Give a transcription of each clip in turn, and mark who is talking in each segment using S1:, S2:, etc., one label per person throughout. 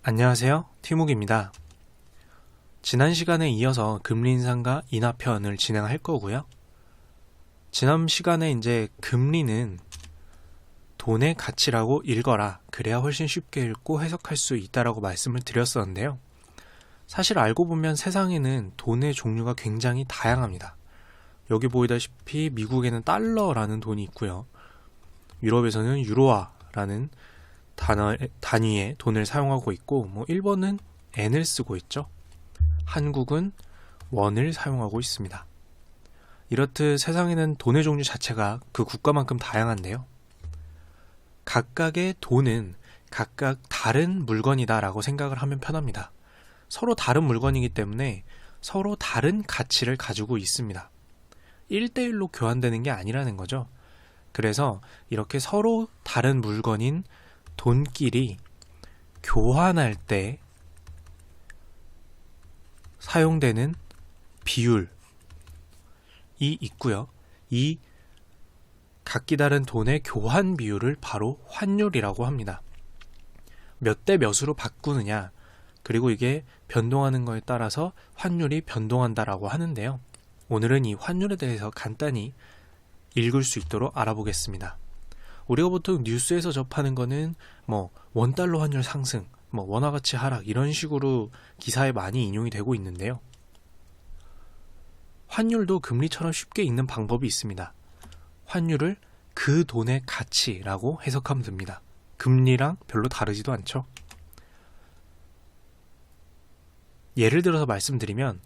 S1: 안녕하세요. 티묵입니다. 지난 시간에 이어서 금리 인상과 인하 편을 진행할 거고요. 지난 시간에 이제 금리는 돈의 가치라고 읽어라. 그래야 훨씬 쉽게 읽고 해석할 수 있다라고 말씀을 드렸었는데요. 사실 알고 보면 세상에는 돈의 종류가 굉장히 다양합니다. 여기 보이다시피 미국에는 달러라는 돈이 있고요. 유럽에서는 유로화라는 단위의 돈을 사용하고 있고, 일본은 엔을 쓰고 있죠. 한국은 원을 사용하고 있습니다. 이렇듯 세상에는 돈의 종류 자체가 그 국가만큼 다양한데요. 각각의 돈은 각각 다른 물건이다라고 생각을 하면 편합니다. 서로 다른 물건이기 때문에 서로 다른 가치를 가지고 있습니다. 1대1로 교환되는 게 아니라는 거죠. 그래서 이렇게 서로 다른 물건인 돈끼리 교환할 때 사용되는 비율이 있고요. 이 각기 다른 돈의 교환 비율을 바로 환율이라고 합니다. 몇 대 몇으로 바꾸느냐, 그리고 이게 변동하는 거에 따라서 환율이 변동한다라고 하는데요. 오늘은 이 환율에 대해서 간단히 읽을 수 있도록 알아보겠습니다. 우리가 보통 뉴스에서 접하는 거는 원달러 환율 상승, 원화 가치 하락 이런 식으로 기사에 많이 인용이 되고 있는데요. 환율도 금리처럼 쉽게 읽는 방법이 있습니다. 환율을 그 돈의 가치라고 해석하면 됩니다. 금리랑 별로 다르지도 않죠. 예를 들어서 말씀드리면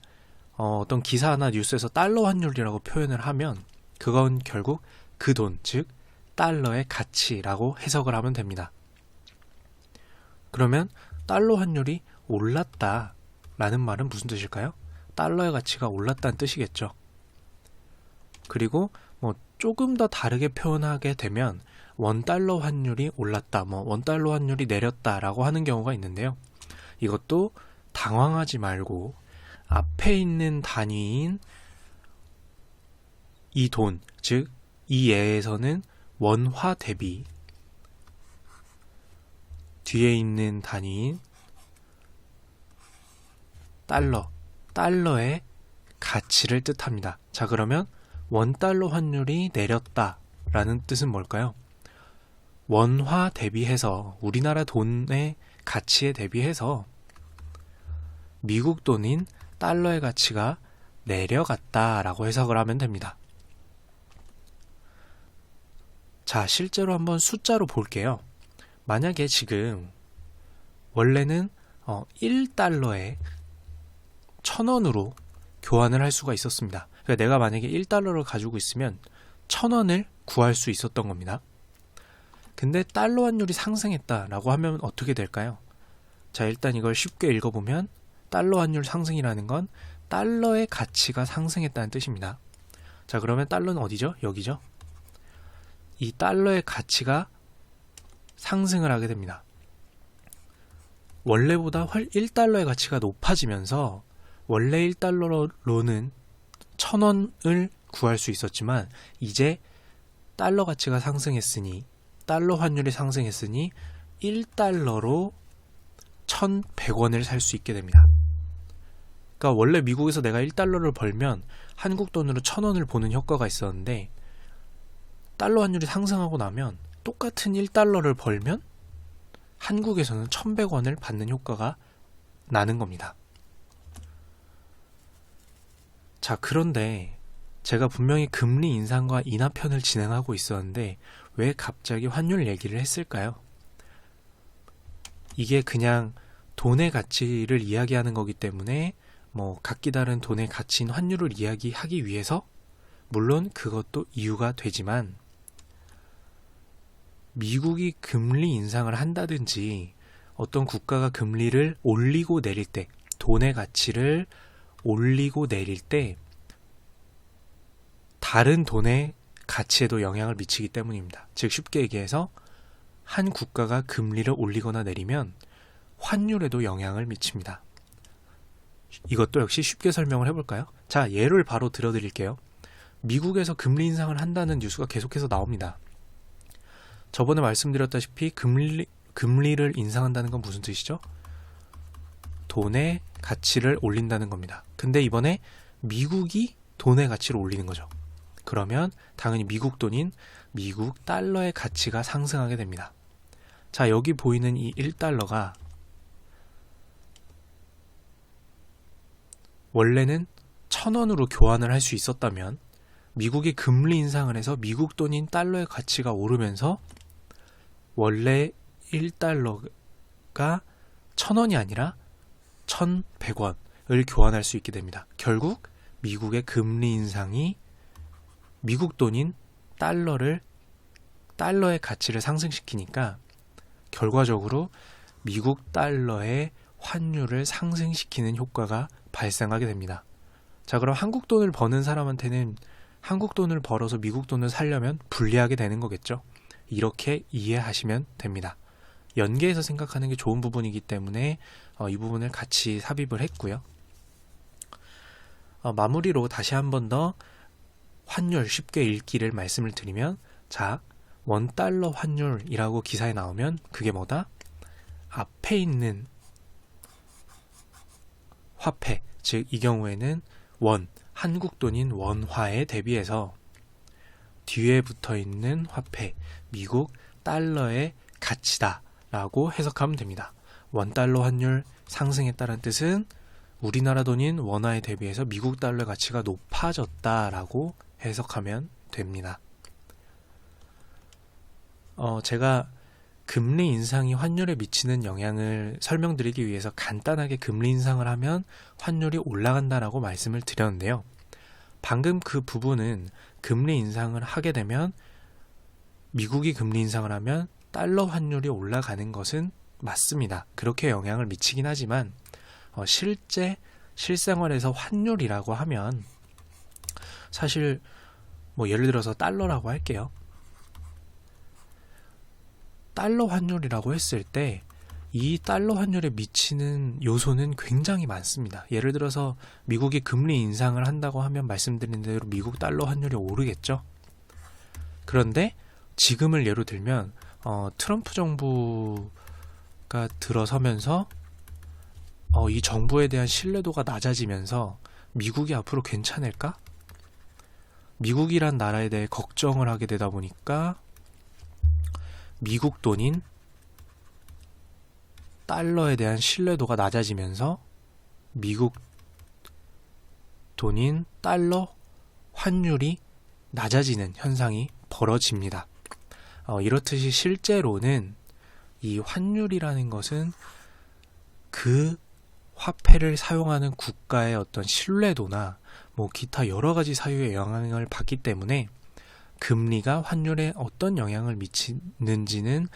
S1: 어떤 기사나 뉴스에서 달러 환율이라고 표현을 하면 그건 결국 그 돈, 즉 달러의 가치라고 해석을 하면 됩니다. 그러면 달러 환율이 올랐다라는 말은 무슨 뜻일까요? 달러의 가치가 올랐다는 뜻이겠죠. 그리고 조금 더 다르게 표현하게 되면 원달러 환율이 올랐다, 원달러 환율이 내렸다라고 하는 경우가 있는데요. 이것도 당황하지 말고 앞에 있는 단위인 이 돈, 즉 이 예에서는 원화 대비, 뒤에 있는 단위인 달러의 가치를 뜻합니다. 자, 그러면 원달러 환율이 내렸다라는 뜻은 뭘까요? 원화 대비해서, 우리나라 돈의 가치에 대비해서 미국 돈인 달러의 가치가 내려갔다라고 해석을 하면 됩니다. 자, 실제로 한번 숫자로 볼게요. 만약에 지금 원래는 1달러에 1,000원으로 교환을 할 수가 있었습니다. 그러니까 내가 만약에 1달러를 가지고 있으면 1,000원을 구할 수 있었던 겁니다. 근데 달러 환율이 상승했다라고 하면 어떻게 될까요? 자, 일단 이걸 쉽게 읽어보면 달러 환율 상승이라는 건 달러의 가치가 상승했다는 뜻입니다. 자, 그러면 달러는 어디죠? 여기죠? 이 달러의 가치가 상승을 하게 됩니다. 원래보다 1달러의 가치가 높아지면서 원래 1달러로는 1,000원을 구할 수 있었지만 이제 달러 가치가 상승했으니, 달러 환율이 상승했으니 1달러로 1,100원을 살 수 있게 됩니다. 그러니까 원래 미국에서 내가 1달러를 벌면 한국 돈으로 1,000원을 보는 효과가 있었는데, 달러 환율이 상승하고 나면 똑같은 1달러를 벌면 한국에서는 1,100원을 받는 효과가 나는 겁니다. 자, 그런데 제가 분명히 금리 인상과 인하 편을 진행하고 있었는데 왜 갑자기 환율 얘기를 했을까요? 이게 그냥 돈의 가치를 이야기하는 거기 때문에 각기 다른 돈의 가치인 환율을 이야기하기 위해서, 물론 그것도 이유가 되지만, 미국이 금리 인상을 한다든지 어떤 국가가 금리를 올리고 내릴 때, 돈의 가치를 올리고 내릴 때 다른 돈의 가치에도 영향을 미치기 때문입니다. 즉 쉽게 얘기해서 한 국가가 금리를 올리거나 내리면 환율에도 영향을 미칩니다. 이것도 역시 쉽게 설명을 해볼까요? 자, 예를 바로 들어드릴게요. 미국에서 금리 인상을 한다는 뉴스가 계속해서 나옵니다. 저번에 말씀드렸다시피 금리를 인상한다는 건 무슨 뜻이죠? 돈의 가치를 올린다는 겁니다. 근데 이번에 미국이 돈의 가치를 올리는 거죠. 그러면 당연히 미국 돈인 미국 달러의 가치가 상승하게 됩니다. 자, 여기 보이는 이 1달러가 원래는 1,000원으로 교환을 할 수 있었다면 미국이 금리 인상을 해서 미국 돈인 달러의 가치가 오르면서 원래 1달러가 1,000원이 아니라 1,100원을 교환할 수 있게 됩니다. 결국 미국의 금리 인상이 미국 돈인 달러의 가치를 상승시키니까 결과적으로 미국 달러의 환율을 상승시키는 효과가 발생하게 됩니다. 자, 그럼 한국 돈을 버는 사람한테는 한국 돈을 벌어서 미국 돈을 살려면 불리하게 되는 거겠죠. 이렇게 이해하시면 됩니다. 연계해서 생각하는 게 좋은 부분이기 때문에 이 부분을 같이 삽입을 했고요. 마무리로 다시 한 번 더 환율 쉽게 읽기를 말씀을 드리면, 자, 원달러 환율이라고 기사에 나오면 그게 뭐다? 앞에 있는 화폐, 즉 이 경우에는 원, 한국 돈인 원화에 대비해서 뒤에 붙어 있는 화폐, 미국 달러의 가치다 라고 해석하면 됩니다. 원달러 환율 상승했다는 뜻은 우리나라 돈인 원화에 대비해서 미국 달러의 가치가 높아졌다라고 해석하면 됩니다. 제가 금리 인상이 환율에 미치는 영향을 설명드리기 위해서 간단하게 금리 인상을 하면 환율이 올라간다라고 말씀을 드렸는데요. 방금 그 부분은 금리 인상을 하게 되면 미국이 금리 인상을 하면 달러 환율이 올라가는 것은 맞습니다. 그렇게 영향을 미치긴 하지만 실생활에서 환율이라고 하면 사실 예를 들어서 달러라고 할게요. 달러 환율이라고 했을 때 이 달러 환율에 미치는 요소는 굉장히 많습니다. 예를 들어서 미국이 금리 인상을 한다고 하면 말씀드린 대로 미국 달러 환율이 오르겠죠. 그런데 지금을 예로 들면 트럼프 정부가 들어서면서 이 정부에 대한 신뢰도가 낮아지면서 미국이 앞으로 괜찮을까? 미국이란 나라에 대해 걱정을 하게 되다 보니까 미국 돈인 달러에 대한 신뢰도가 낮아지면서 미국 돈인 달러 환율이 낮아지는 현상이 벌어집니다. 이렇듯이 실제로는 이 환율이라는 것은 그 화폐를 사용하는 국가의 어떤 신뢰도나 기타 여러 가지 사유의 영향을 받기 때문에 금리가 환율에 어떤 영향을 미치는지는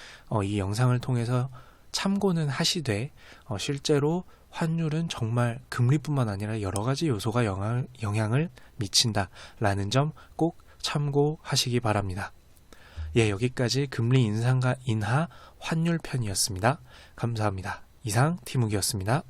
S1: 이 영상을 통해서 참고는 하시되 실제로 환율은 정말 금리뿐만 아니라 여러 가지 요소가 영향을 미친다라는 점 꼭 참고하시기 바랍니다. 예, 여기까지 금리 인상과 인하 환율 편이었습니다. 감사합니다. 이상 티묵이었습니다.